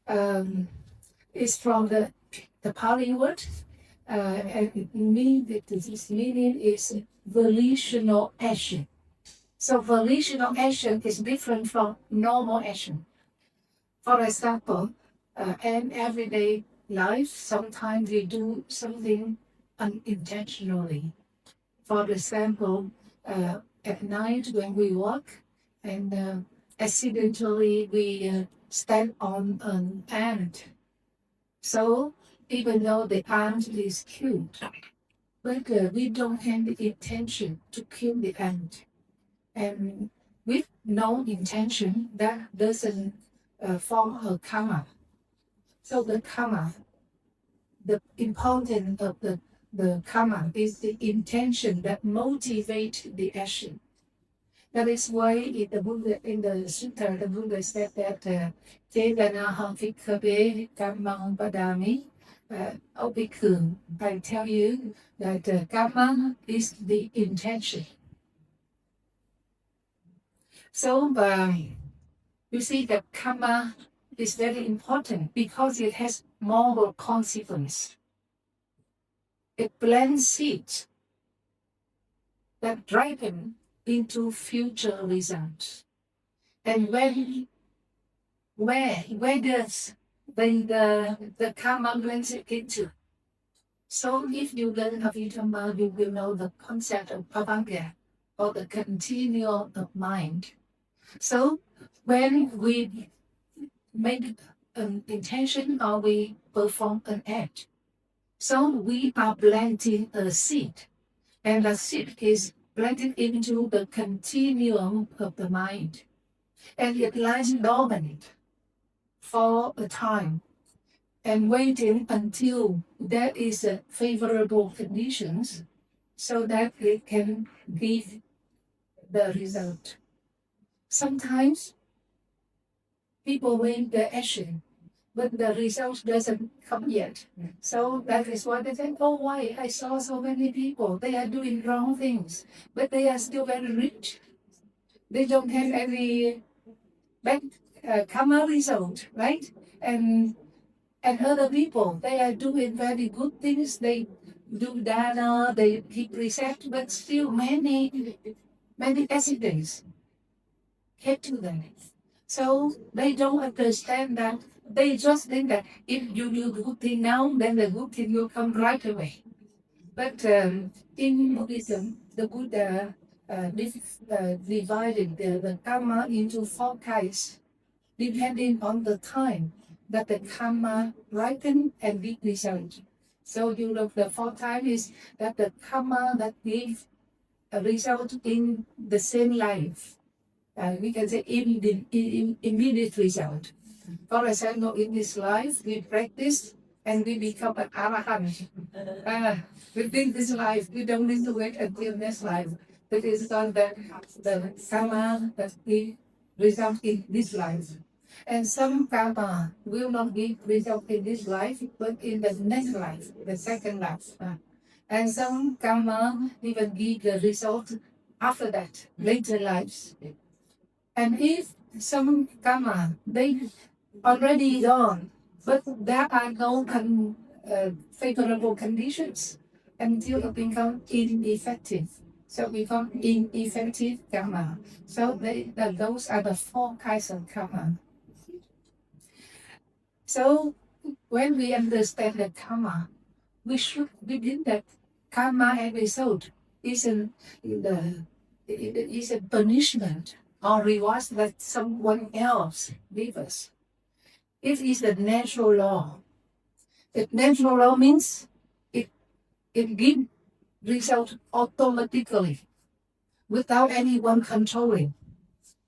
is from the Pali word, and this meaning is volitional action. So volitional action is different from normal action. For example, in everyday life, sometimes we do something unintentionally. For example, at night when we walk and accidentally we stand on an ant. So even though the ant is cute, but we don't have the intention to kill the ant. And with no intention, that doesn't form a karma. So the karma, the importance of the karma is the intention that motivates the action. That is why in the Sutta, the Buddha said that Theravāda Bhikkhunī, O Bhikkhu, I tell you that karma is the intention. So you see that karma is very important because it has moral consequence. It plants seeds that ripen into future results. And where does the karma blends it into? So if you learn Viditadhamma, you will know the concept of pavanga, or the continuum of mind. So when we make an intention or we perform an act, so we are planting a seed, and the seed is planted into the continuum of the mind, and it lies dormant for a time and waiting until there is a favorable conditions so that it can give the result. Sometimes people make the action, but the result doesn't come yet. So that is why they think, oh, why? I saw so many people, they are doing wrong things, but they are still very rich. They don't have any bad karma result, right? And other people, they are doing very good things. They do dana, they keep precept, but still many accidents get to them. So they don't understand that. They just think that if you do good thing now, then the good thing will come right away. But in Buddhism, the Buddha divided the karma into 4 kinds, depending on the time that the karma ripen and give result. So you look, the 4 times is that the karma that gives a result in the same life. We can say immediate result. For example, in this life, we practice and we become an Ārāma. Within this life, we don't need to wait until next life. That is called the karma that we result in this life. And some karma will not give result in this life, but in the next life, the second life. And some karma even give the result after that, later lives. And if some karma, they already gone, but there are no favorable conditions until it becomes ineffective. So become ineffective karma. So those are the 4 kinds of karma. So when we understand the karma, we should begin that karma and result is a punishment or rewards that someone else gives us. It is the natural law. The natural law means it gives result automatically without anyone controlling.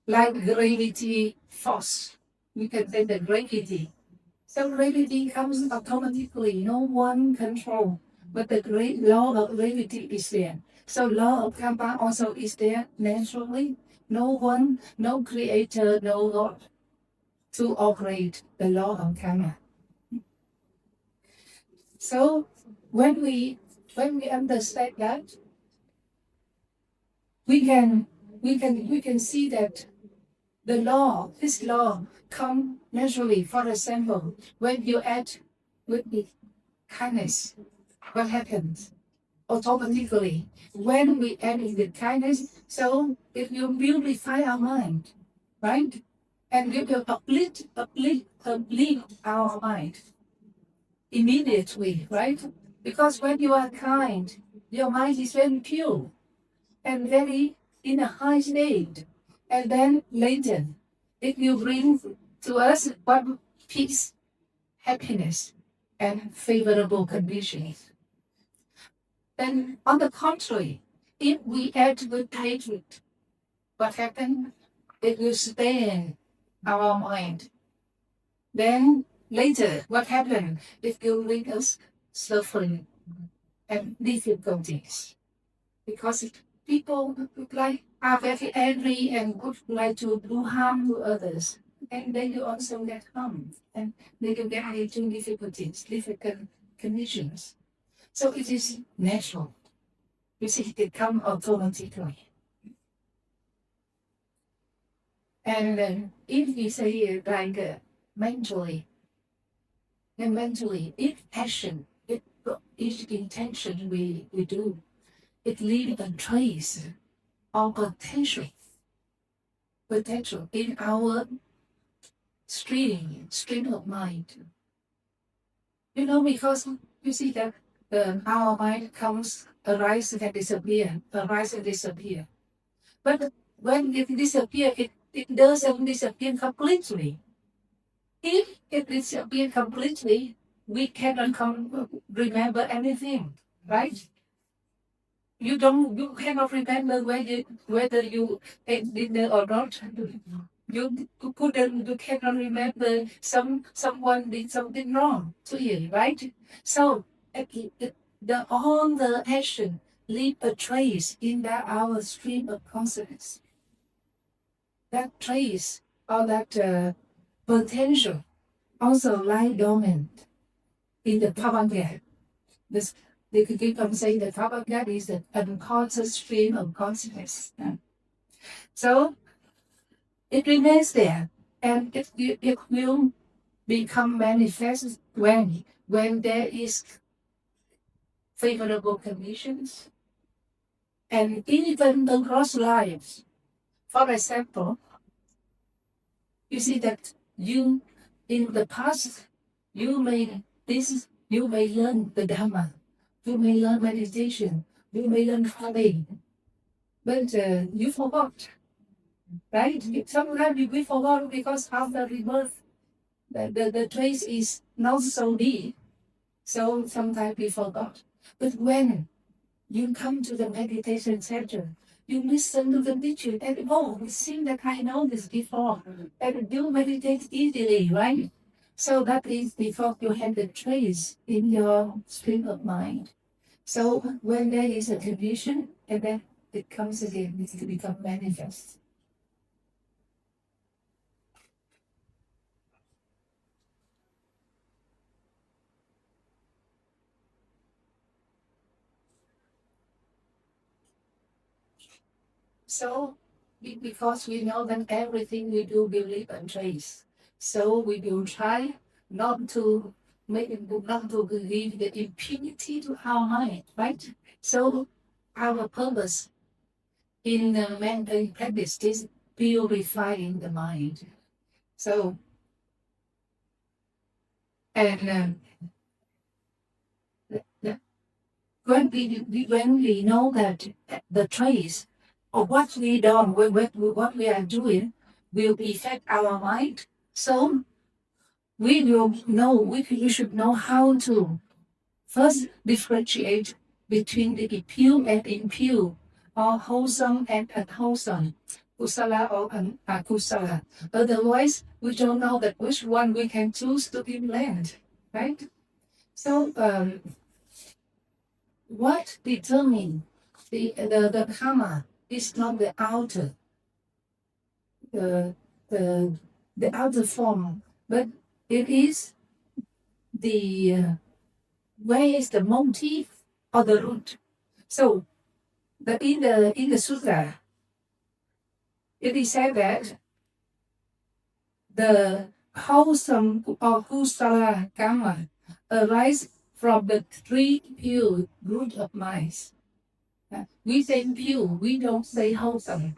Like gravity force, we can say the gravity. So gravity comes automatically, no one control, but the great law of gravity is there. So law of karma also is there naturally. No one, no creator, no Lord to operate the law of karma. So when we understand that, we can see that The law, this law, come naturally. For example, when you act with the kindness, what happens? Automatically, when we act with kindness, so it will beautify our mind, right? And it will uplift our mind immediately, right? Because when you are kind, your mind is very pure and very in a high state. And then later, it will bring to us what peace, happiness, and favorable conditions. Then, on the contrary, if we act with hatred, what happens? It will stain our mind. Then later, what happens? It will bring us suffering and difficulties. Because people are very angry and would like to do harm to others. And they will also get harmed. And they will get into difficulties, difficult conditions. So it is natural. You see, it comes automatically. And if we say it like mentally, then mentally, if action, each intention we do, it leaves a trace of potential in our stream of mind. You know, because you see that our mind comes, arise and disappear, arise and disappear. But when it disappears, it doesn't disappear completely. If it disappears completely, we cannot remember anything, right? You cannot remember whether you ate dinner or not. You cannot remember someone did something wrong to you, right? So all the action leave a trace in our stream of consciousness. That trace or that potential also lie dormant in the Pavanga. They could keep on saying that Pavanga is the unconscious stream of consciousness. So it remains there, and it will become manifest when there is favorable conditions, and even across lives. For example, you see that you in the past you may learn the Dhamma, you may learn meditation, you may learn praying, but you forgot, right? Sometimes we forgot because after rebirth, the trace is not so deep, so sometimes we forgot. But when you come to the meditation center, you listen to the teacher, and it seems that I know this before, and you meditate easily, right? So that is before you have the trace in your stream of mind. So when there is a condition, and then it comes again, it becomes manifest. So because we know that everything we do will leave a trace, so we will try not to give the impunity to our mind, right? So our purpose in mental practice is purifying the mind. So and when we know that the trace of what we done, what we are doing, will affect our mind, so we will know, we should know how to first differentiate between the pure and impure, or wholesome and unwholesome, kusala or akusala. Otherwise, we don't know that which one we can choose to implant, right? So what determines the karma is not the outer, the outer form, but it is the where is the motive or the root. So in the sutra, it is said that the wholesome or kusala karma arise from the three pure root of minds. We say pure, we don't say wholesome.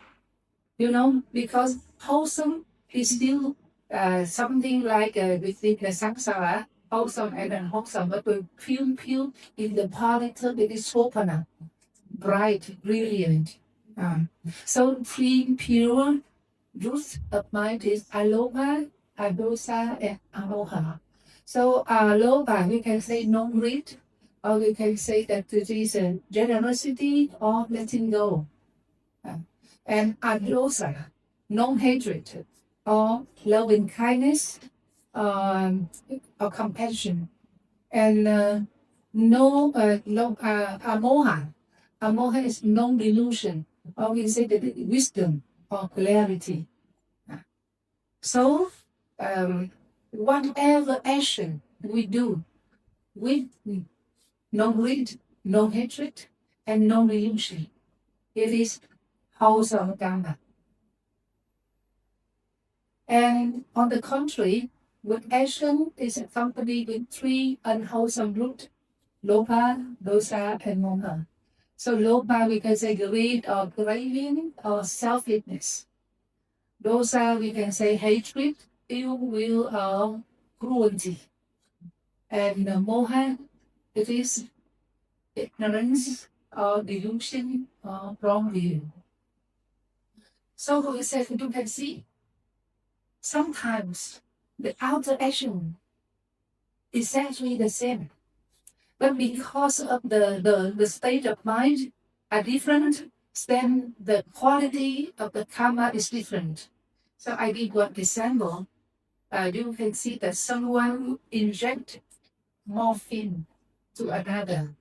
Because wholesome is still something like within the samsara, wholesome and unwholesome, but the pure in the particle it is sopana, bright, brilliant. So three pure roots of mind is aloha, adosa, and amoha. So aloha, we can say non-greed, or we can say that it is a generosity or letting go. And adosa, non-hatred, or loving kindness, or compassion. And amoha. Amoha is non-delusion, or we say that wisdom or clarity. So, whatever action we do with no greed, no hatred, and no delusion, it is wholesome karma. And on the contrary, when action is accompanied with three unwholesome roots, lopa, dosa, and moha. So lopa, we can say greed or craving or selfishness. Dosa, we can say hatred, ill will, or cruelty. And moha, it is ignorance or delusion or wrong view. So we say, you can see, sometimes the outer action is actually the same. But because of the state of mind are different, then the quality of the karma is different. So I give one example. You can see that someone inject morphine to another.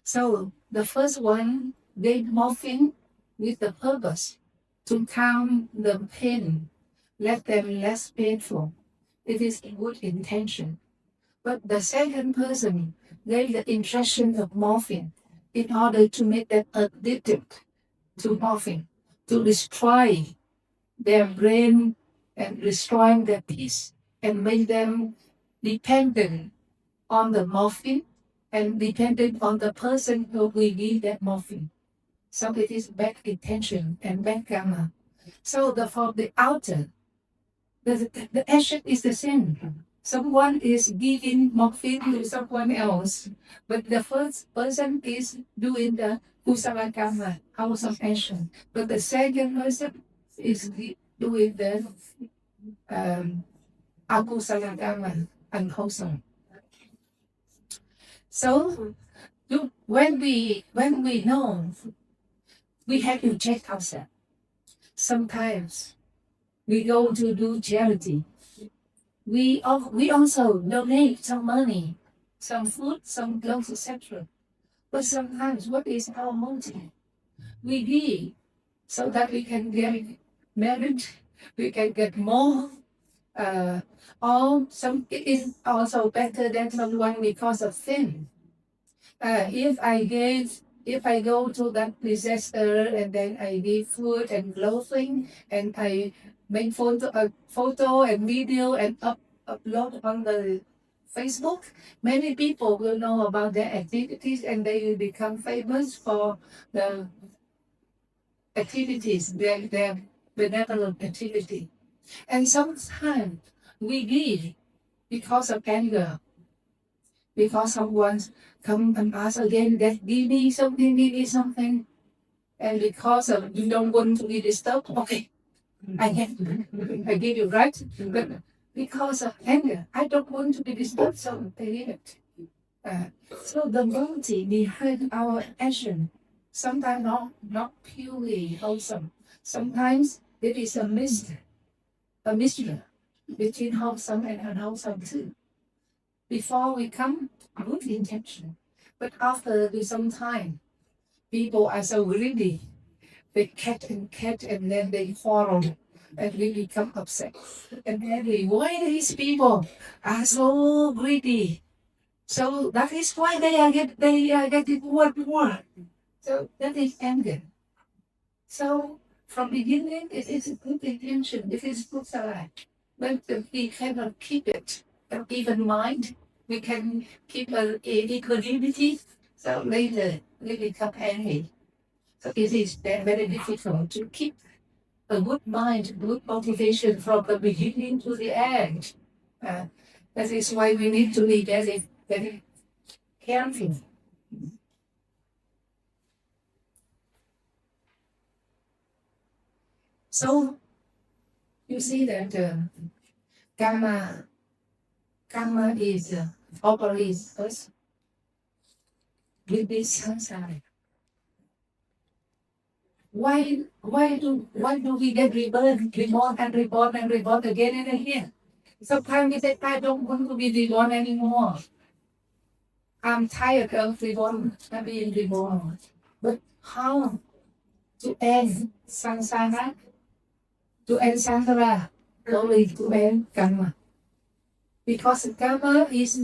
So the first one gave morphine with the purpose to calm the pain, let them less painful. It is a good intention. But the second person gave the injection of morphine in order to make them addicted to morphine, to destroy their brain and destroy their peace, and make them dependent on the morphine and dependent on the person who will give that morphine. So it is bad intention and bad karma. So for the outer, the action is the same. Someone is giving morphine to someone else, but the first person is doing the kusala karma, wholesome action. But the second person is doing the akusala karma, unwholesome. So when we know, we have to check ourselves. Sometimes we go to do charity. We also donate some money, some food, some clothes, etc. But sometimes, what is our motive? We give so that we can get married, we can get more, or it is also better than someone because of sin. If I go to that disaster and then I give food and clothing and I make photo and video and upload on the Facebook, many people will know about their activities and they will become famous for the activities, their benevolent activity. And sometimes we give because of anger, because someone come and ask again that give me something, and because of you don't want to be disturbed, okay, I give you right, but because of anger, I don't want to be disturbed, so I leave it. So the motive behind our action sometimes not purely wholesome. Sometimes it is a mixture between wholesome and unwholesome too. Before we come, good intention, but after some time, people are so greedy. They cat and then they quarrel and we become upset. And then why these people are so greedy? So that is why they are getting more. So that is anger. So from beginning, it is a good intention. It is good salad. but we cannot keep it. Even mind, we can keep an equanimity. So later we become angry. So it is very difficult to keep a good mind, good motivation from the beginning to the end. That is why we need to be very, very careful. So you see that Kamma is operates us with this samsara. Why do we get reborn again and again? Sometimes we say, I don't want to be reborn anymore. I'm tired of being reborn. But how to end samsara? To end samsara, only to end Kamma. Because Kamma is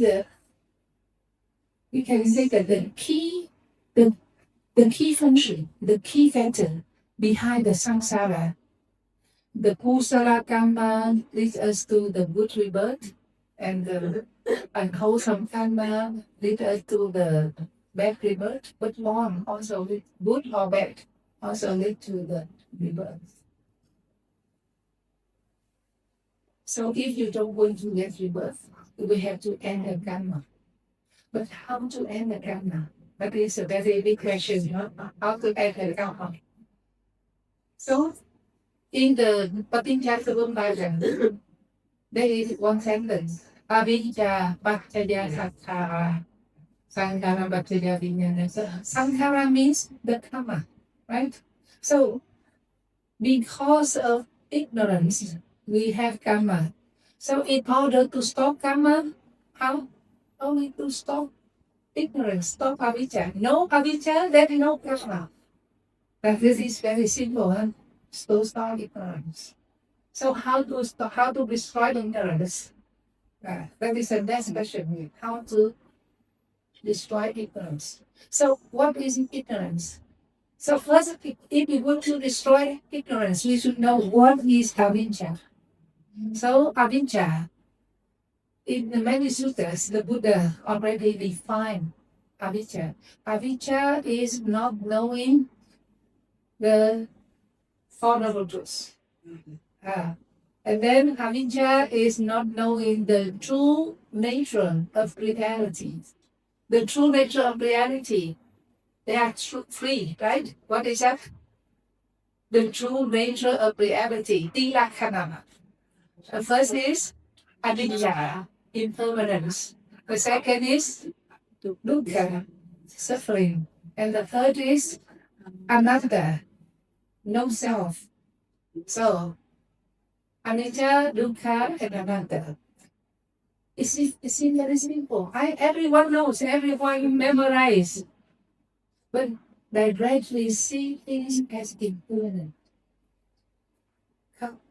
we can say that the key function, the key factor behind the samsara. The kusala Kamma leads us to the good rebirth, and the unwholesome Kamma leads us to the bad rebirth, but one also good or bad also lead to the rebirth. So if you don't want to get rebirth, we have to end the Kamma. But how to end the Kamma? That is a very big question. How to end the Kamma? So in the Patinjāsamum Bhajan, there is one sentence. Avijja bhattaya sakkara sankhara bhattaya vijnana. Sankhara means the Kamma, right? So because of ignorance, we have Kamma. So in order to stop Kamma, how? Only to stop ignorance, stop avijja. No avijja, there is no Kamma. But this is very simple, huh? To stop ignorance. So how to destroy ignorance? That is the next question. How to destroy ignorance? So what is ignorance? So first, if we want to destroy ignorance, we should know what is avijja. So avijja, in the many sutras, the Buddha already defined avijja. Avijja is not knowing the Four Noble Truths. And then avijja is not knowing the true nature of reality. The true nature of reality, they are three, right? What is that? The true nature of reality, tilakkhana. The first is anicca, impermanence. The second is dukkha, suffering. And the third is anatta, no self. So, anicca, dukkha, and anatta. It's very simple. Everyone knows, everyone memorizes. But directly see things as impermanent.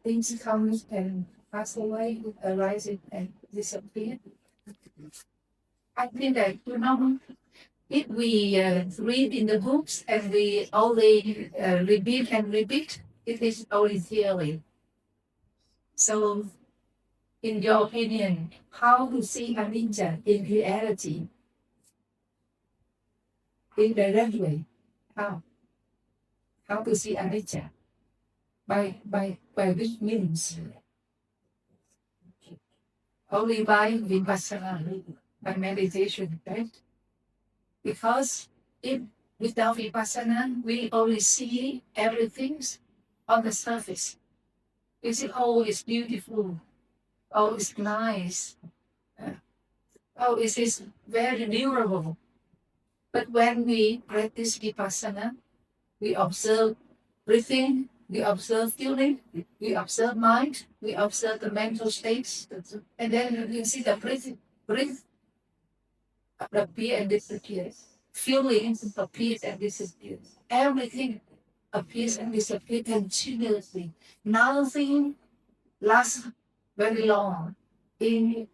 Things come and pass away, arise and disappear. I think that, if we read in the books and we only repeat and repeat, it is only theory. So, in your opinion, how to see avijja in reality? Indirectly, how? How to see avijja? By which means? Only by vipassana, by meditation, right? Because if without vipassana, we only see everything on the surface. We see, oh, it's beautiful. Oh, it's nice. Oh, it is very durable. But when we practice vipassana, we observe breathing, we observe feeling, we observe mind, we observe the mental states, and then you see the breathe appear and disappear. Feelings appears and disappears. Everything appears and disappears continuously. Nothing lasts very long. We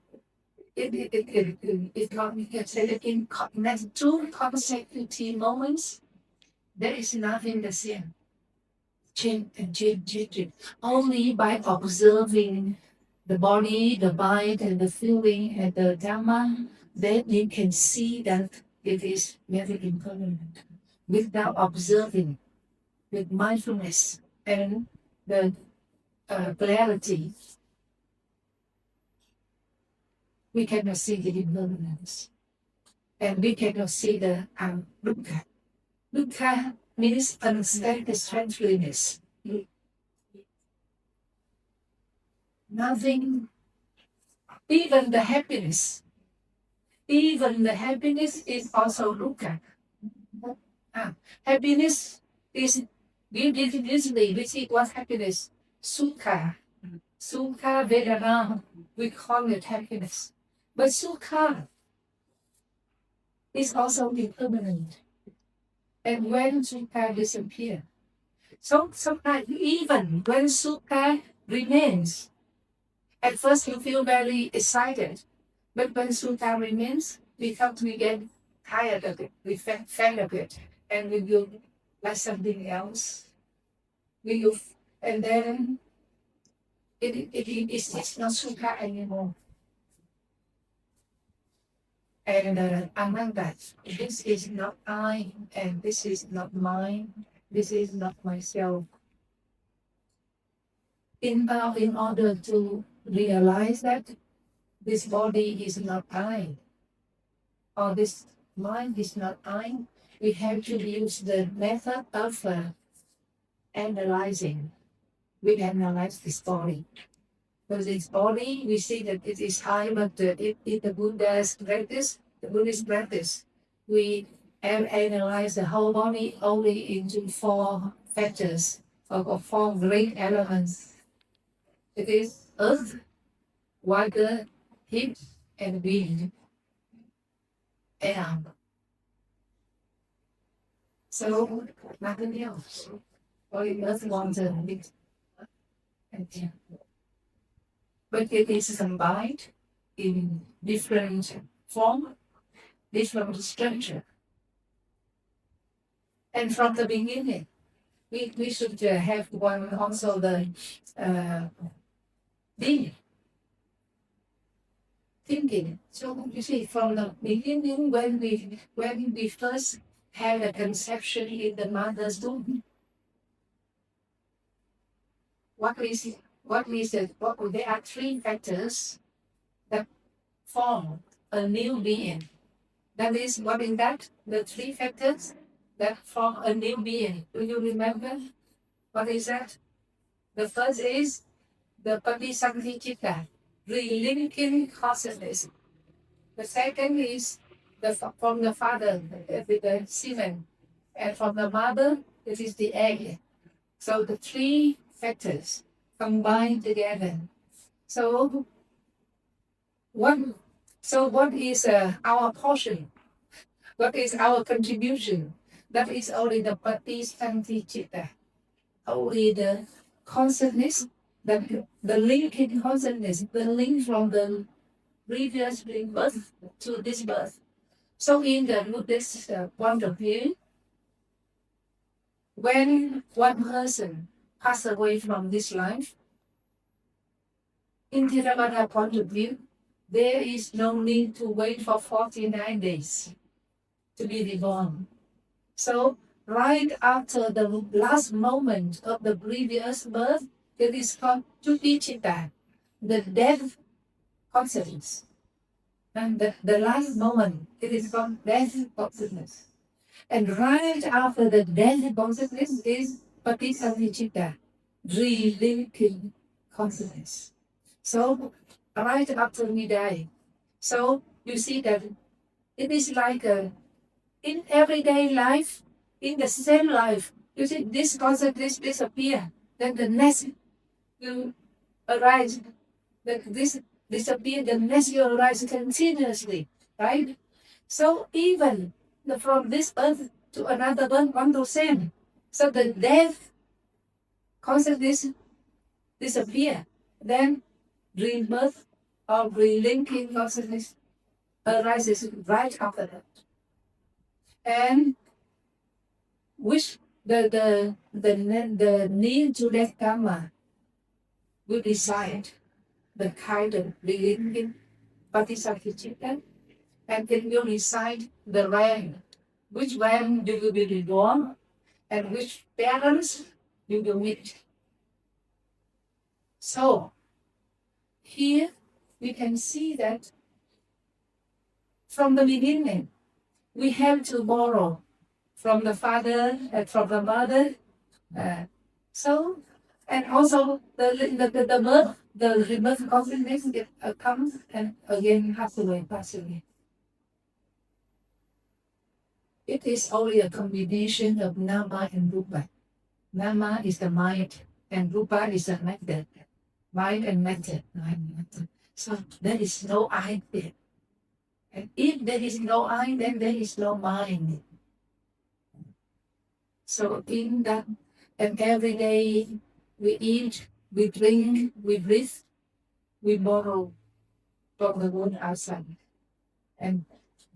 can say that in next two consecutive moments, there is nothing the same. Change. Only by observing the body, the mind, and the feeling, and the Dhamma, then you can see that it is very impermanent without observing, with mindfulness and the clarity. We cannot see the impermanence, and we cannot see the dukkha. Dukkha means unexpected strangeness. Nothing, even the happiness is also dukkha. Happiness is, we see what happiness, sukha. Sukha Vedana, we call it happiness. But sukha is also impermanent. And when sukha disappears, so sometimes even when sukha remains, at first you feel very excited, but when sukha remains, we get tired of it, we fed of it, and we will like something else. And then it's not sukha anymore. And among that, this is not I, and this is not mine, this is not myself. In order to realize that this body is not I, or this mind is not I, we have to use the method of analyzing. We analyze this body. Because this body, we see that it is I, but in the Buddhist practice, we analyze the whole body only into 4 factors, or 4 great elements. It is earth, water, heat, and wind. Air. So nothing else. Only earth, water, heat, and air. But it is combined in different form, different structure. And from the beginning, we should have one also the thinking. So you see, from the beginning, when we first had a conception in the mother's womb, there are 3 factors that form a new being. That is, what is that? The 3 factors that form a new being. Do you remember? What is that? The first is the Patisakti-citta, relinquishing consciousness. The second is from the father, with the semen, and from the mother, it is the egg. So the 3 factors combined together. So what is our portion? What is our contribution? That is only the Patisakti-citta, only the consciousness, the link in consciousness, the link from the previous birth to this birth. So in the Buddhist point of view, when one person passes away from this life, in Theravāda point of view, there is no need to wait for 49 days to be reborn. So right after the last moment of the previous birth, it is called Tuti-citta, the death consciousness. And the last moment, it is called death consciousness. And right after the death consciousness is Patisakti-citta, relinquishing consciousness. So right after we die, so you see that it is like in everyday life, in the same life, you see this consciousness disappear, then the next will arise, then this disappear, the next will arise continuously, right? So even from this earth to another birth, one the same. So the death consciousness disappear, then rebirth or relinquishing consciousness arises right after that. And which the need to let Kamma will decide the kind of believing Patisakhichita, and then you recite the rank. Which rank do you be born, and which parents you will meet. So, here we can see that from the beginning, we have to borrow from the father and from the mother. So, and also the birth, the rebirth consciousness comes and again pass away, pass away. It is only a combination of Nama and Rupa. Nama is the mind, and Rupa is the method. Mind and method. So there is no I there. And if there is no I, then there is no mind. So in that, and every day we eat, we drink, we breathe, we borrow from the world outside. And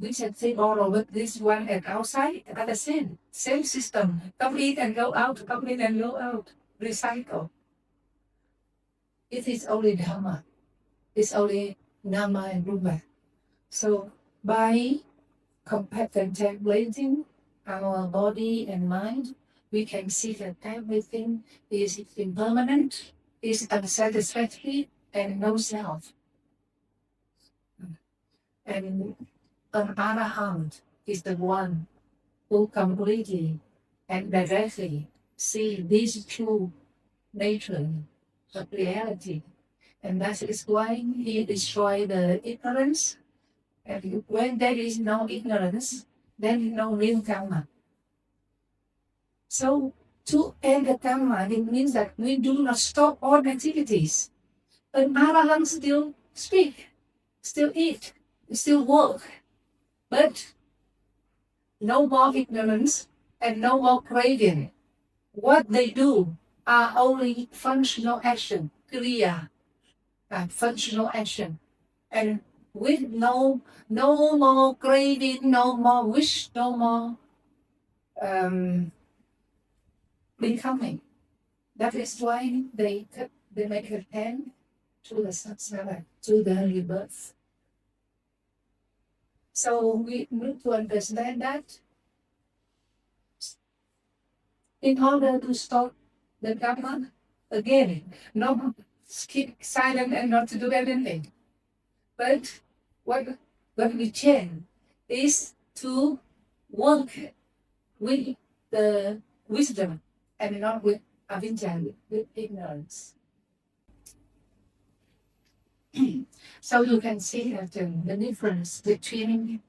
we can say borrow with this one and outside, at the same system. Come in and go out, come in and go out, recycle. It is only Dhamma. It's only Nama and Rupa. So by contemplating our body and mind, we can see that everything is impermanent, is unsatisfactory, and no self. And an Arahant is the one who completely and directly see this true nature of reality. And that is why he destroyed the ignorance. And when there is no ignorance, then no real karma. So to end the karma, it means that we do not stop all activities. An Arahant still speak, still eat, still work, but no more ignorance and no more craving. What they do are only functional action, kriya, functional action, and with no more craving, no more wish, no more becoming. That is why they make an end to the samsara, to the rebirth. So we need to understand that in order to stop the karma, again, not keep silent and not to do anything. But what we change is to work with the wisdom and not with avidya, with ignorance. So you can see that the difference between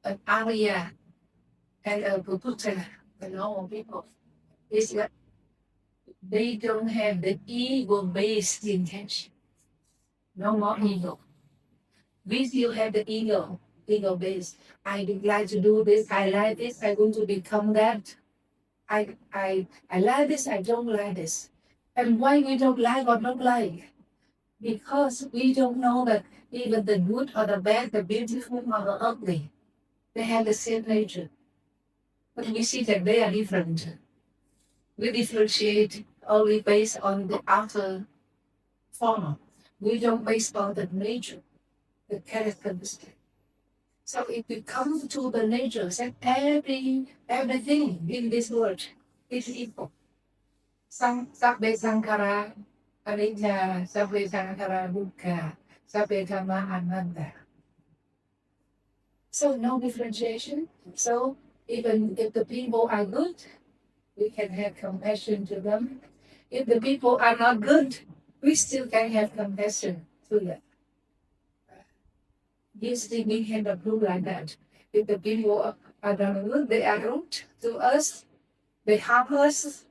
an Ariya and a Buddha, the normal people, is that they don't have the ego-based intention. No more ego. We still have the ego-based. I would like to do this, I like this, I want to become that. I like this, I don't like this. And why we don't like or don't like? Because we don't know that even the good or the bad, the beautiful or the ugly, they have the same nature. But we see that they are different. We differentiate only based on the outer form. We don't base on the nature, the characteristic. So if we come to the nature, that everything in this world is equal. Sabbe sankhara anicca, sabbe sankhara dukkha, sabbe dhamma anatta. So no differentiation. So even if the people are good, we can have compassion to them. If the people are not good, we still can have compassion to them. Usually we cannot do like that. If the people are not good, they are rude to us, they harm us,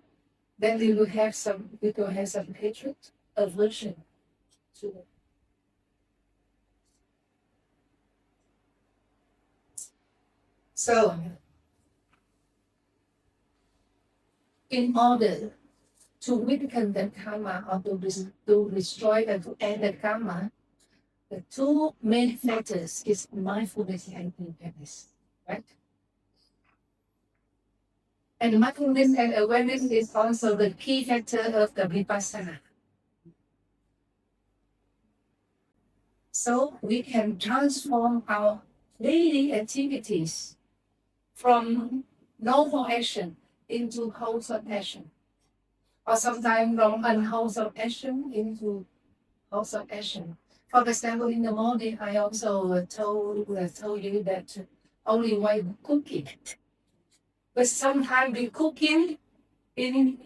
then we will have some hatred, aversion to them. So, in order to weaken the karma or to destroy and to end the karma, the two main factors is mindfulness and awareness, right? And mindfulness and awareness is also the key factor of the vipassana. So we can transform our daily activities from normal action into wholesome action, or sometimes from unwholesome action into wholesome action. For example, in the morning, I also told you that only while cooking, but sometimes we cooking in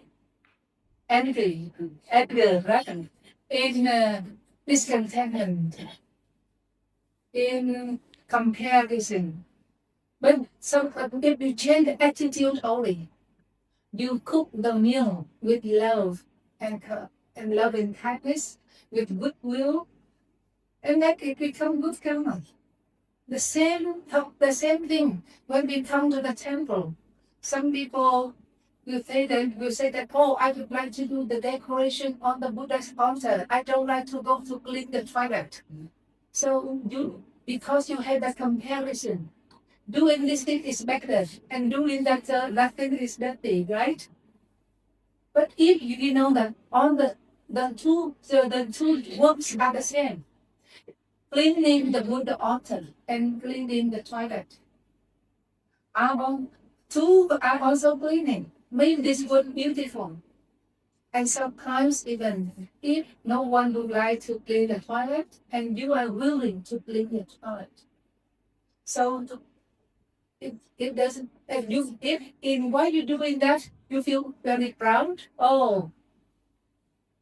envy, anger, in discontentment, in comparison. But if you change the attitude only, you cook the meal with love and love and kindness, with goodwill, and that it becomes good karma. The same thing when we come to the temple. Some people will say that, oh, I would like to do the decoration on the Buddha's altar. I don't like to go to clean the toilet. So because you have that comparison, doing this thing is better, and doing that thing is dirty, right? But if you know that on the two works are the same, cleaning the Buddha altar and cleaning the toilet two are also cleaning, make this world beautiful. And sometimes even if no one would like to clean the toilet, and you are willing to clean the toilet, so it doesn't. If in while you're doing that, you feel very proud. Oh,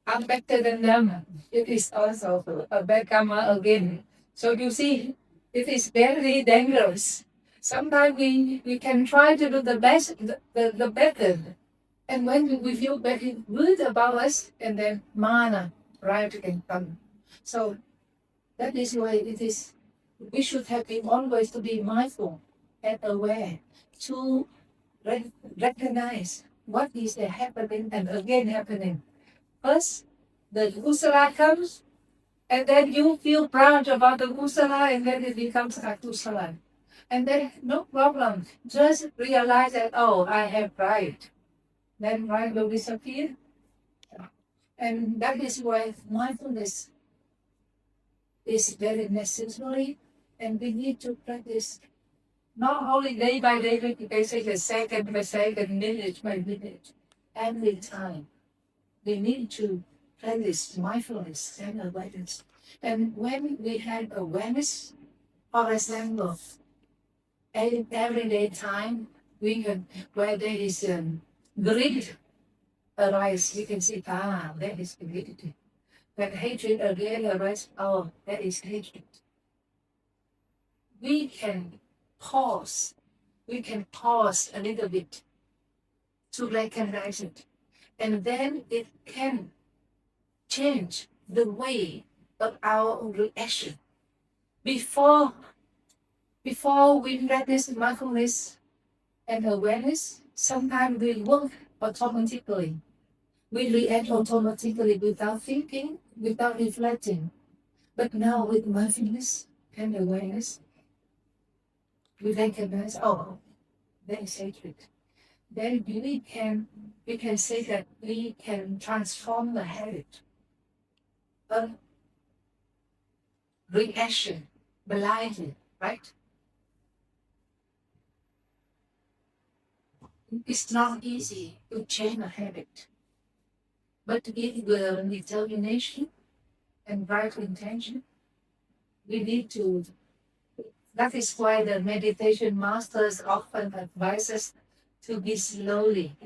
I'm better than them. It is also a bad karma again. So you see, it is very dangerous. Sometimes we can try to do the best, the better. And when we feel very good about us, and then mana, right, can come. So that is why it is, we should have been always to be mindful and aware to recognize what is happening and again happening. First, the kusala comes, and then you feel proud about the kusala, and then it becomes akusala. And then no problem. Just realize that, oh, I have pride. Then pride will disappear. And that is why mindfulness is very necessary, and we need to practice not only day by day, basically second by second, minute by minute, every time. We need to practice mindfulness and awareness. And when we have awareness, for example, everyday time, we can, where there is greed arise, we can see, that is greed. When hatred again arises, oh, that is hatred. We can pause a little bit to recognize it. And then it can change the way of our reaction. Before we practice mindfulness and awareness, sometimes we work automatically. We react automatically without thinking, without reflecting. But now with mindfulness and awareness, we recognize, oh, that is hatred. Then we can say that we can transform the habit of reaction blindly, right? It's not easy to change a habit, but if with determination and right intention, we need to. That is why the meditation masters often advise us to be slowly,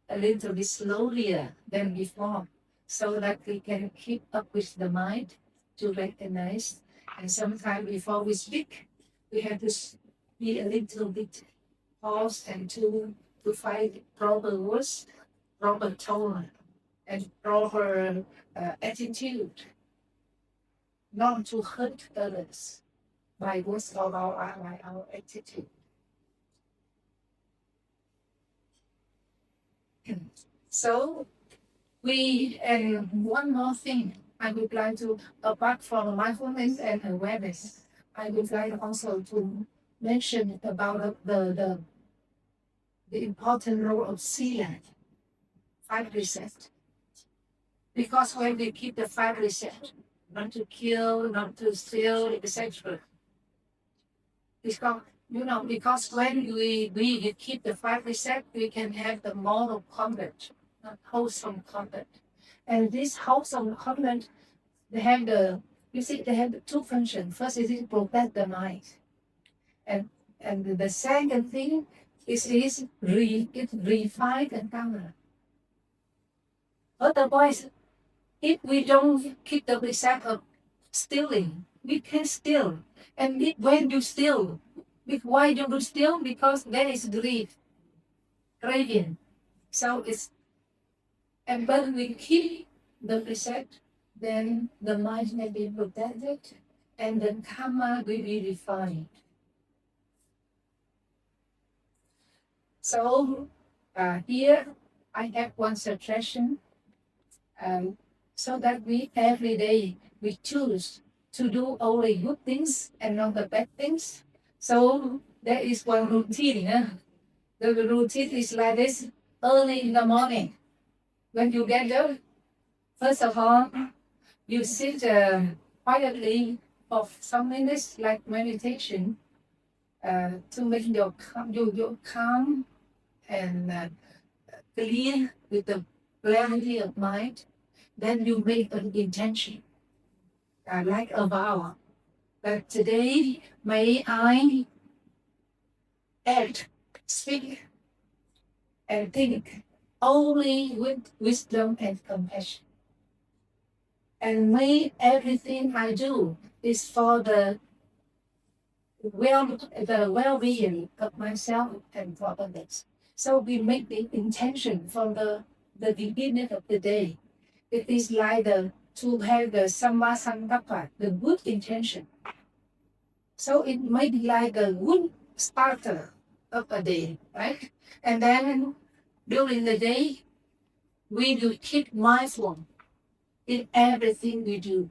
a little bit slower than before, so that we can keep up with the mind to recognize. And sometimes before we speak, we have to be a little bit pause and to find proper words, proper tone, and proper attitude, not to hurt others by words or by our attitude. So and one more thing I would like to, apart from mindfulness and awareness, I would like also to mention about the important role of sila, 5 precepts. Because when we keep the 5 precepts, not to kill, not to steal, etc. Because, because when we keep the 5 precepts, we can have the moral conduct, not wholesome conduct. And this wholesome conduct, they have the two functions. First is to protect the mind. And the second thing is it refine and Kamma. Otherwise, if we don't keep the precept of stealing, we can steal. And when you steal, why do you steal? Because there is greed, craving. So and when we keep the precept, then the mind may be protected, and then Kamma will be refined. So here I have one suggestion, so that we every day we choose to do only good things and not the bad things. So there is one routine. The routine is like this: early in the morning, when you get up, first of all, you sit quietly for some minutes, like meditation, to make your calm and clear with the clarity of mind. Then you make an intention, like a vow, that today may I act, speak, and think only with wisdom and compassion. And may everything I do is for the well-being of myself and for others. So we make the intention from the beginning of the day. It is like to have the Samma Sankappa, the good intention. So it might be like a good starter of a day, right? And then during the day, we will keep mindful in everything we do.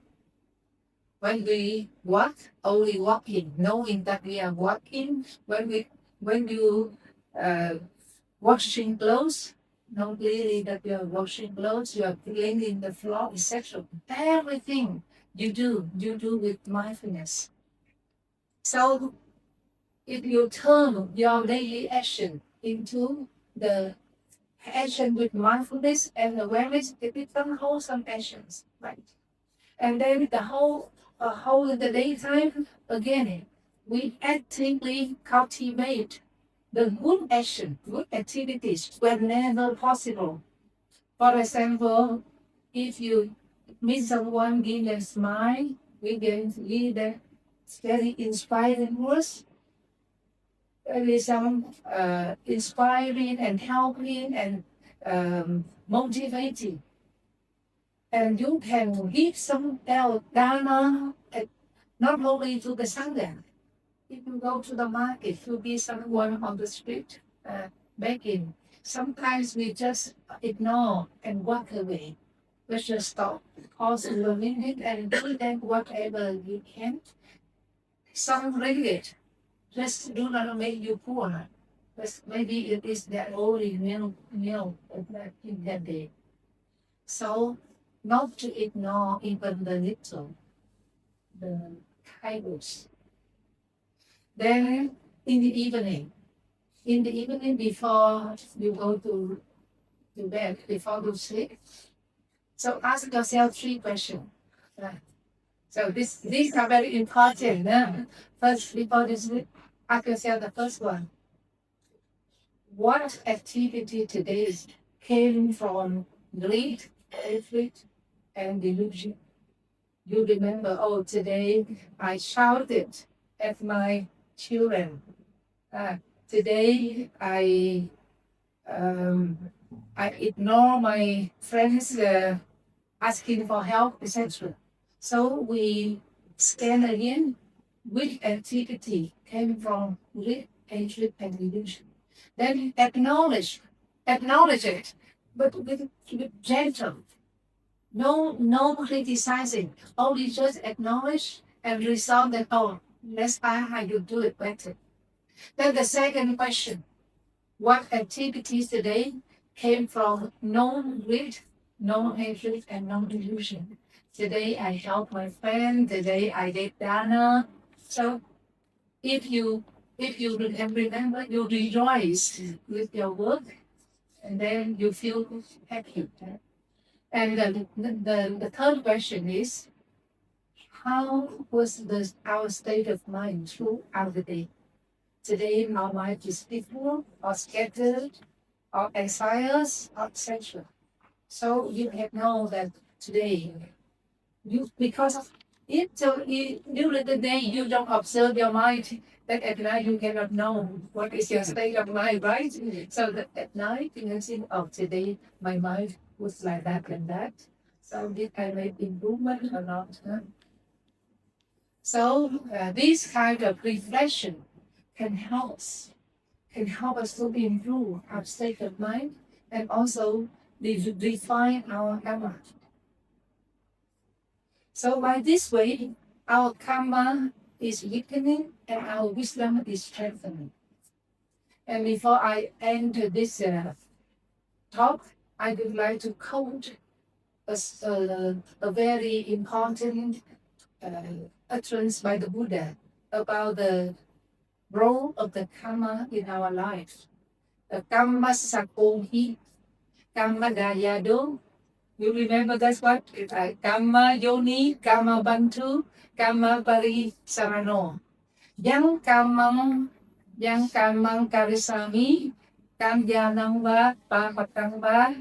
When we walk, only walking, knowing that we are walking. When you washing clothes, know clearly that you are washing clothes, you are cleaning the floor, etc. Everything you do with mindfulness. So if you turn your daily action into the action with mindfulness and awareness, it becomes wholesome actions, right? And then the whole in the daytime, again, we actively cultivate the good action, good activities whenever possible. For example, if you meet someone, give them a smile, we can give them very inspiring words. There is some inspiring and helping and motivating. And you can give some dana, not only to the Sangha. If you go to the market, you be someone on the street begging. Sometimes we just ignore and walk away. We just stop, pause for a minute, and do them whatever you can. Some ringgit just do not make you poor. But maybe it is their only meal in that day. So not to ignore even the little, the kindness. Then in the evening before you go to bed, before you sleep, so ask yourself 3 questions. So these are very important. First, before you sleep, ask yourself the first one: what activity today came from greed, hatred, and delusion? You remember, oh, today I shouted at my children. Today I ignore my friends asking for help, etc. So we scan again which activity came from greed, hatred, and delusion. Then acknowledge it, but with gentle. No criticizing, only just acknowledge and resolve that, oh, next time I will do it better. Then the second question: what activities today came from no greed, no hatred, and no delusion? Today I help my friend. Today I did dana. So if you can remember, you rejoice with your work, and then you feel happy. And the third question is, how was our state of mind throughout the day? Today our mind is peaceful or scattered or anxious or etc. So you have know that today, because of it, so during the day you don't observe your mind, that at night you cannot know what is your state of mind, right? So that at night you can see, oh, today my mind was like that and that. So did I make improvement or not? Huh? So this kind of reflection can help us to improve our state of mind and also refine our karma. So by this way, our karma is weakening and our wisdom is strengthening. And before I end this talk, I would like to quote a very important utterance by the Buddha about the role of the karma in our life. The karma sakohi, karma dayado. You remember that's what? Kamma yoni, kamma bantu, kamma pari sarano. Yang kamang karisami, kam yanang va, papatang va,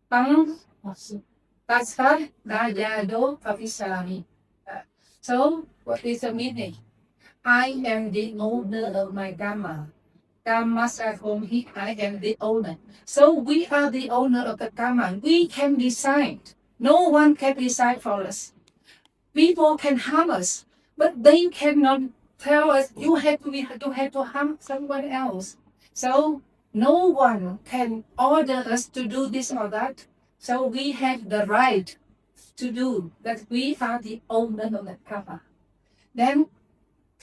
pang tasha dayado pavisami. So, what is the meaning? I am the owner of my karma. Karma sakohi, I am the owner. So we are the owner of the karma. We can decide. No one can decide for us. People can harm us, but they cannot tell us you have to harm someone else. So no one can order us to do this or that. So we have the right to do that. We are the owner of the karma. Then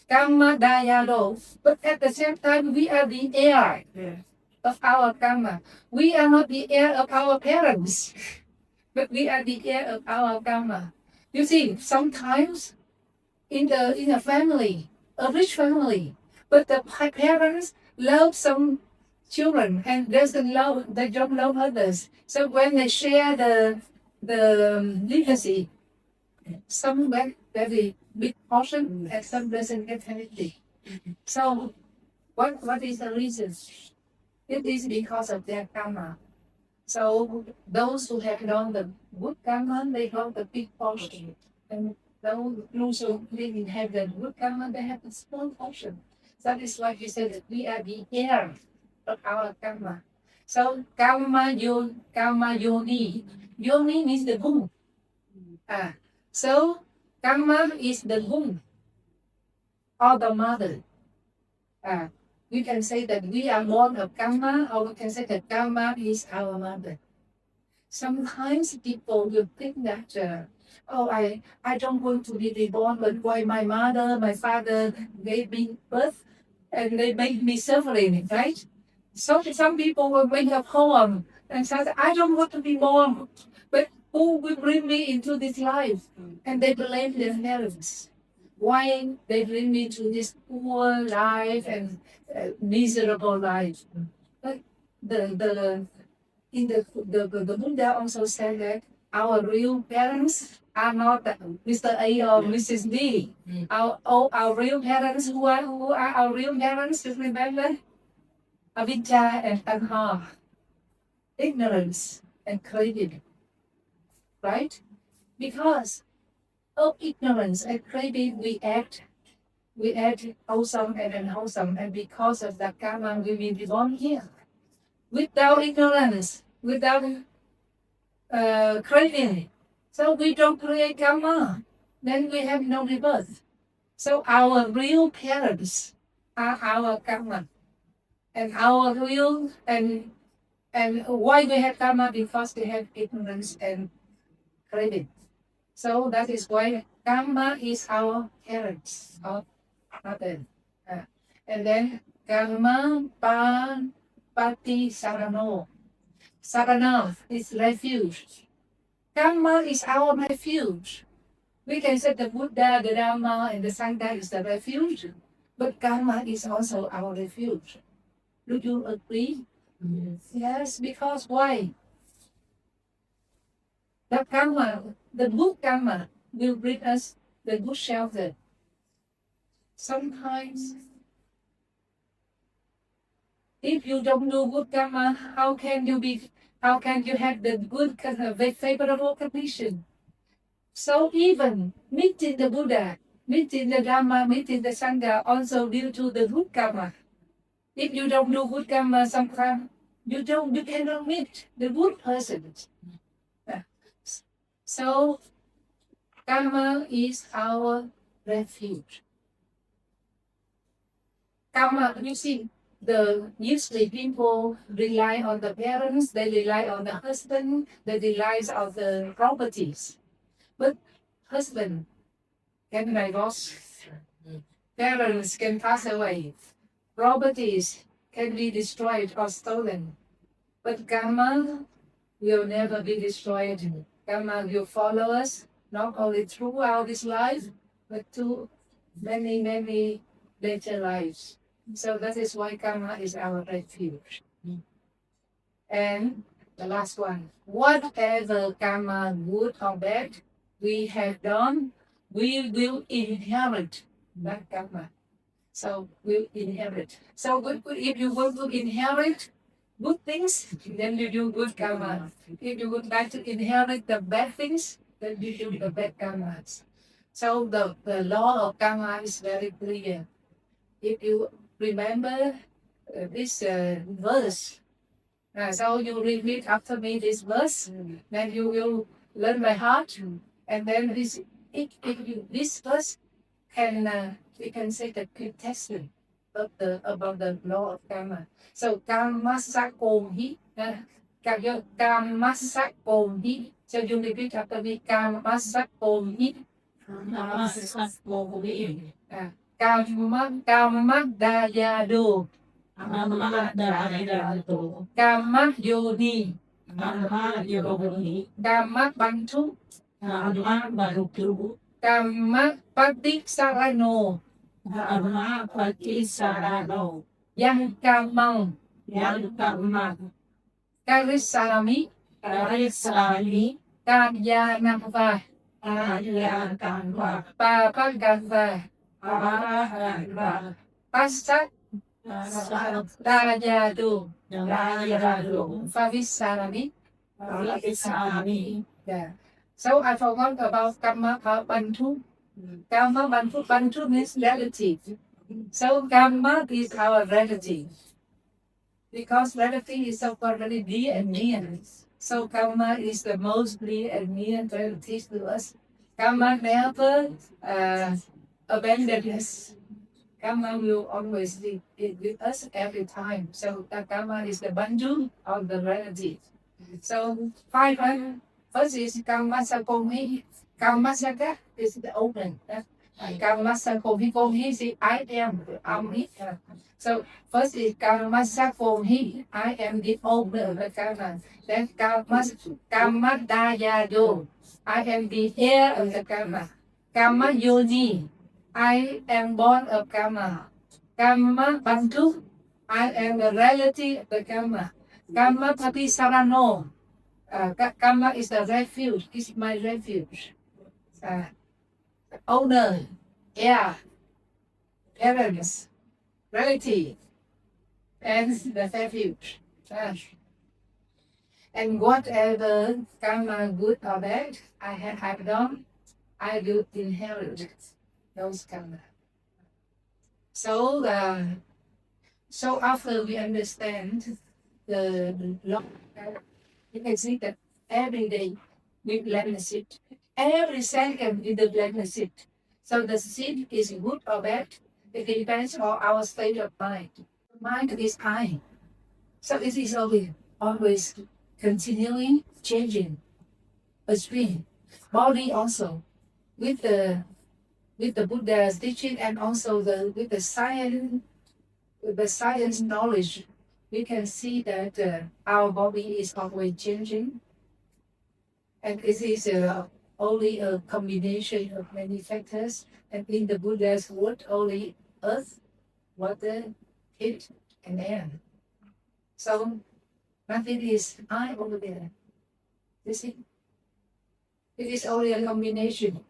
karma dayado, but at the same time we are the heir of our karma. We are not the heir of our parents, but we are the heir of our karma. You see, sometimes in a family, a rich family, but the parents love some children and they don't love others. So when they share the legacy, some get very big portion and some doesn't get anything. So what is the reason? It is because of their karma. So those who have done the good karma, they hold the big portion. And those who didn't have the good karma, they have the small portion. That is why we say that we are the heir of our karma. So karma yoni. Yoni means the womb. So karma is the womb or the mother. We can say that we are born of karma, or we can say that karma is our mother. Sometimes people will think that, I don't want to be reborn, but why my mother, my father gave me birth and they made me suffering, right? So some people will make a poem and say, I don't want to be born, but who will bring me into this life? And they blame their parents. Why they bring me to this poor life and miserable life? But the Buddha also said that our real parents are not Mr. A or Mrs. B. Our real parents, who are our real parents? Just remember, avidya and tanha, ignorance and craving, right? Because of ignorance and craving, we act wholesome and unwholesome, and because of that karma, we will be born here. Without ignorance, without craving, so we don't create karma. Then we have no rebirth. So our real parents are our karma, and our real and why we have karma, because we have ignorance and craving. So that is why karma is our parents or mother. And then karma pati sarano. Sarana is refuge. Kamma is our refuge. We can say the Buddha, the Dhamma, and the Sangha is the refuge, but Kamma is also our refuge. Do you agree? Yes, because why? The Kamma, the good Kamma, will bring us the good shelter. Sometimes, if you don't do good Kamma, how can you have the good, favorable condition? So even meeting the Buddha, meeting the Dhamma, meeting the Sangha also due to the good Kamma. If you don't do good Kamma, sometimes you cannot meet the good person. So Kamma is our refuge. Kamma, you see, usually people rely on the parents, they rely on the husband, they rely on the properties. But husband can divorce, parents can pass away, properties can be destroyed or stolen. But Kamma will never be destroyed. Kamma will follow us not only throughout this life, but to many, many later lives. So that is why Kamma is our refuge. And the last one, whatever Kamma, good or bad, we have done, we will inherit that Kamma. So we'll inherit. So if you want to inherit good things, then you do good Kamma. If you would like to inherit the bad things, then you do the bad Kammas. So the law of Kamma is very clear. If you remember this verse, so you repeat after me this verse, then you will learn by heart, and then this verse can we can say the quintessence of about the law of Kamma. So Kammassa Konhi, Kammassa Konhi. So you repeat after me, Kammassa Konhi. Kamma Dayado. Kamma Yoni. Kamma Bantu. Kamma Patisarano. Yang Kamang. Karisarami. Kanyanava. Papagava. Pasat. Dayado. Favisarami. Yeah. So I forgot about Kamma Bantu. Kamma Bantu. Bantu means relative. So Kamma is our relative. Because relative is so very dear and near. So Kamma is the most dear and near relative to us. Kamma never abandon us. Kamma will always be with us every time. So Kamma is the Bantu of the relative. So first is Kammassa Konhi. Kammassa is the open. Kammassa Konhi. Konhi is the I am it. So first is Kammassa Konhi. I am the owner of the Kamma. Then Kamma Dayado. I am the heir of the Kamma. Kamma Yoni. I am born of Kamma. Kamma Bantu. I am the relative of the Kamma. Kamma Patisarano. Kamma is the refuge, is my refuge. Owner, heir, parents, relative, and the refuge. And whatever Kamma good or bad I have done, I will inherit those Kamma. So after we understand the law, you can see that every day we plant a seed. Every second we plant a seed. So the seed is good or bad. It depends on our state of mind. Mind is I. So it is always continuing changing. A stream. Body also. With the Buddha's teaching and also with the science knowledge, we can see that our body is always changing. And it is only a combination of many factors. And in the Buddha's word, only earth, water, heat, and air. So nothing is I over there. You see? It is only a combination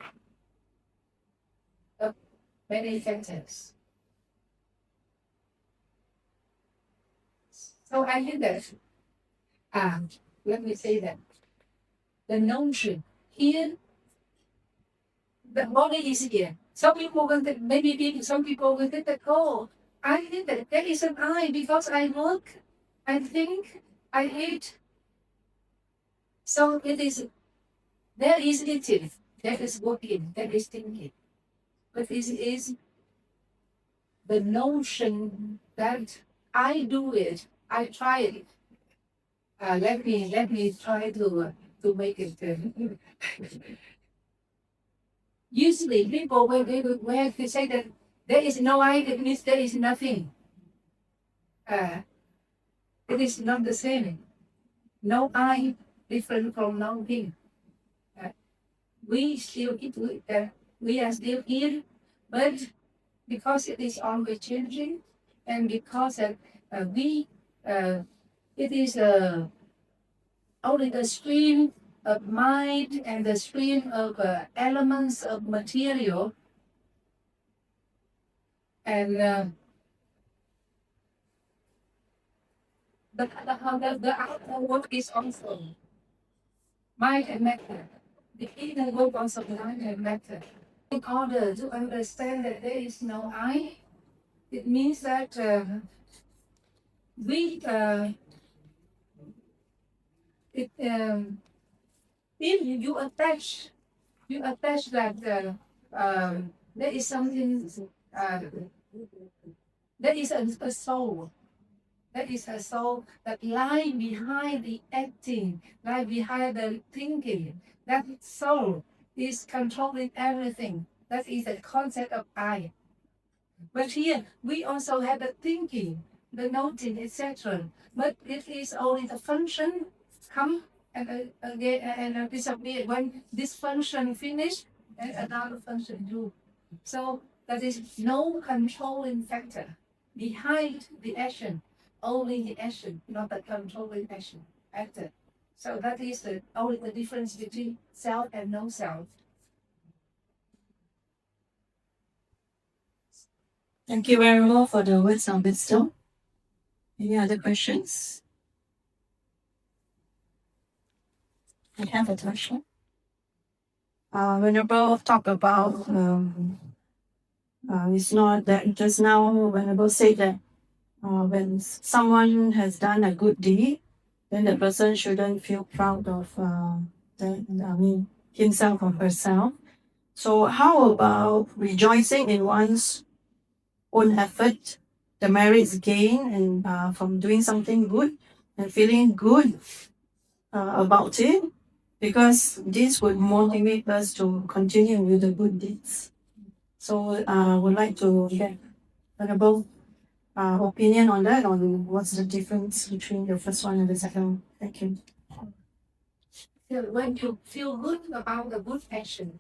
of many factors. So I think that, let me say that, the notion here, the body is here. Some people will think, some people will think that, oh, I think that there is an I because I work, I think, I eat. So it is, there is eating, there is working, there is thinking. But it is the notion that I do it, I try it. Let me try to make it. Usually, people when they say that there is no I, it means there is nothing. It is not the same. No I different from nothing. We still we are still here, but because it is always changing, and because it is only the stream of mind and the stream of elements of material, and the outer world is also mind and matter. The inner world also mind and matter. In order to understand that there is no I, it means that if you attach that there is something, there is a soul. That is a soul that lies behind the acting, lies behind the thinking. That soul is controlling everything. That is the concept of I. But here we also have the thinking, the noting, etc. But it is only the function come and again and disappear. When this function finish, and another function do. So there is no controlling factor behind the action. Only the action, not the controlling action actor. So that is only the difference between self and no self. Thank you very much for the words of wisdom. Any other questions? I have a question. Venerable talk about it's not that just now Venerable said that when someone has done a good deed, then the person shouldn't feel proud of himself or herself. So how about rejoicing in one's own effort, the merits gained and from doing something good and feeling good about it? Because this would motivate us to continue with the good deeds. So I would like to get Venerable opinion on that, on what's the difference between the first one and the second one. Thank you. When you feel good about the good action,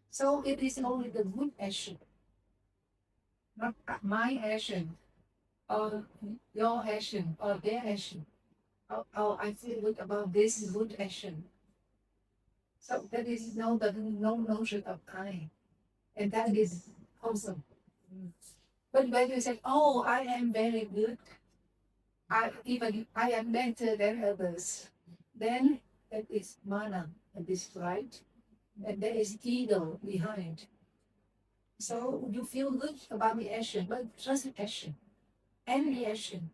so it is only the good action, not my action, or your action, or their action. Oh, I feel good about this good action. So that is no notion of I, and that is wholesome. But when you say, "Oh, I am very good," I am better than others, then that is mana, that is right, and there is ego behind. So you feel good about the action, but just the action, any action,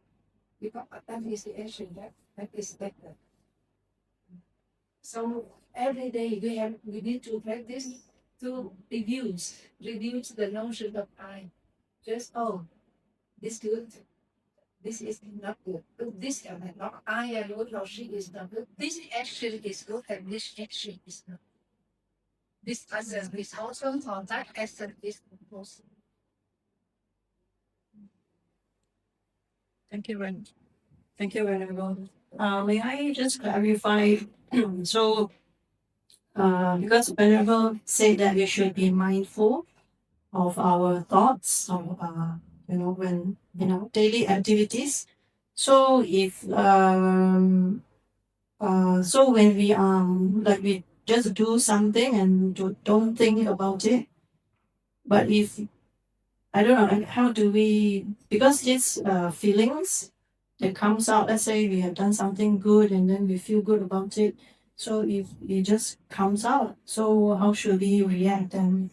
because that is the action that is better. So every day we need to practice to reduce the notion of I. Just this good, this is not good. This is not I am good or she is not good. This action is good and this action is not. This action is wholesome or that action is wholesome. Thank you, Venerable. Thank you, Venerable. May I just clarify? So because Venerable said that we should be mindful of our thoughts, of when daily activities. So if so when we like we just do something and don't think about it, but if I don't know, like how do we, because these feelings that comes out, let's say we have done something good and then we feel good about it. So if it just comes out, so how should we react? And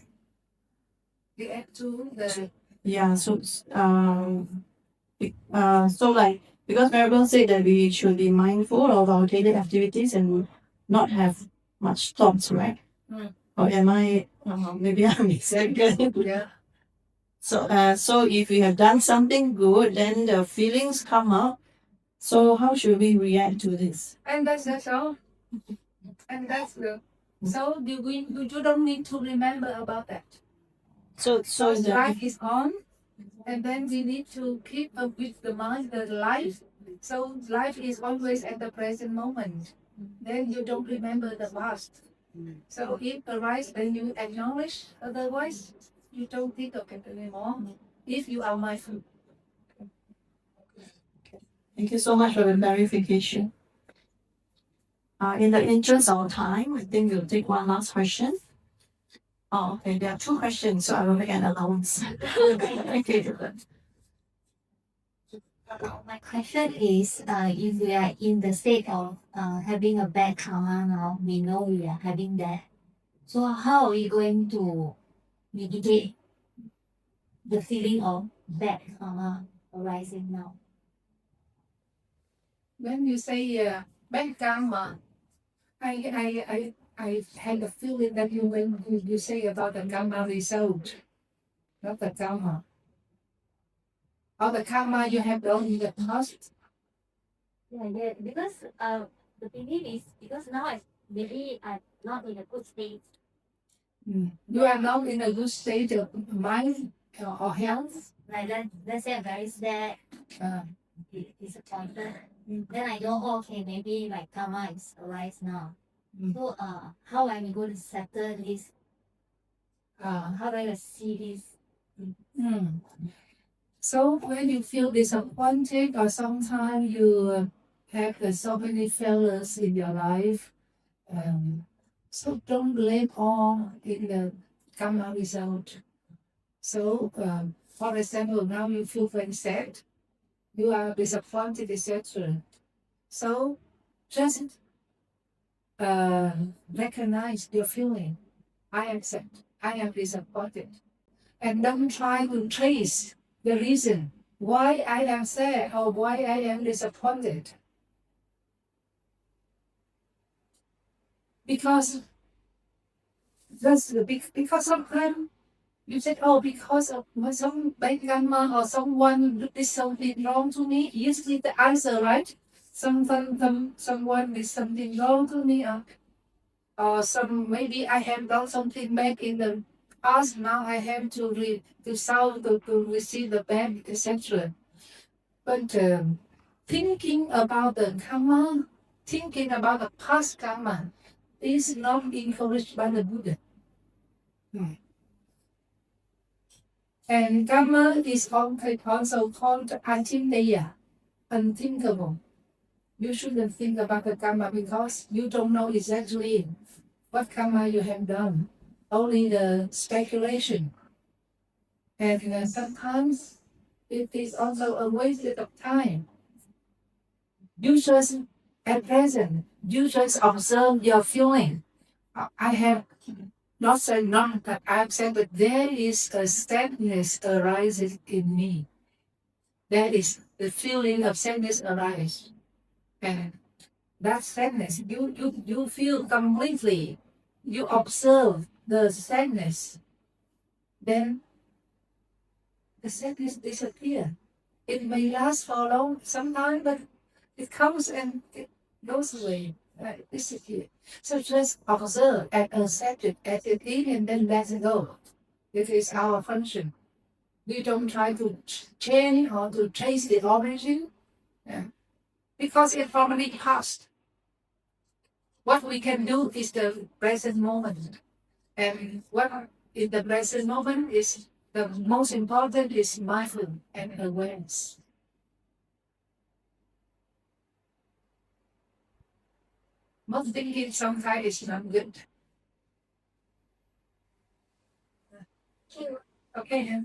React to the yeah, so so like, because Venerable said that we should be mindful of our daily activities and not have much thoughts, right? Or am I maybe I'm exaggerating? yeah. So if we have done something good, then the feelings come up. So how should we react to this? And that's all. And that's the so you don't need to remember about that. So So the life is on, and then we need to keep up with the mind, the life. So life is always at the present moment. Then you don't remember the past. So if arise, then you acknowledge. Otherwise, you don't think of it anymore. If you are mindful. Thank you so much for the clarification. In the interest of time, I think we'll take one last question. Oh, okay. There are two questions, so I will make an allowance. Okay. My question is, if we are in the state of having a bad karma now, we know we are having that. So how are we going to mitigate the feeling of bad karma arising now? When you say bad karma, I had a feeling that when you say about the karma result, not the karma. Or the karma you have done in the past. Yeah, because the feeling is because now maybe I'm not in a good state. You are not in a good state of mind or health. Like let's say I'm very sad, disappointed. Then I know, okay, maybe my karma is arise now. So how am I going to settle this? How do I see this? So when you feel disappointed or sometimes you have so many failures in your life, so don't blame all in the karma result. So, for example, now you feel very sad, you are disappointed, etc. So just recognize your feeling. I accept. I am disappointed. And don't try to trace the reason why I am sad or why I am disappointed. Because because sometimes you said, oh, because of some bad karma or someone did something wrong to me. Usually the answer, right? Someone did something wrong to me, or maybe I have done something bad in the past. Now I have to receive the bad, etc. But thinking about the karma, thinking about the past karma, is not encouraged by the Buddha. And karma is also called atindeya, unthinkable. You shouldn't think about the karma because you don't know exactly what karma you have done. Only the speculation. And sometimes it is also a waste of time. You just, at present, you just observe your feeling. I have not said none, but I've said that there is a sadness arises in me. That is the feeling of sadness arises. And that sadness, you feel completely, you observe the sadness, then the sadness disappears. It may last for a long some time, but it comes and it goes away, disappears. So just observe and accept it as it is and then let it go. It is our function. We don't try to change or to trace the origin, because it already passed. What we can do is the present moment. And what in the present moment is the most important is mindful and awareness. Most thinking sometimes is not good. Okay.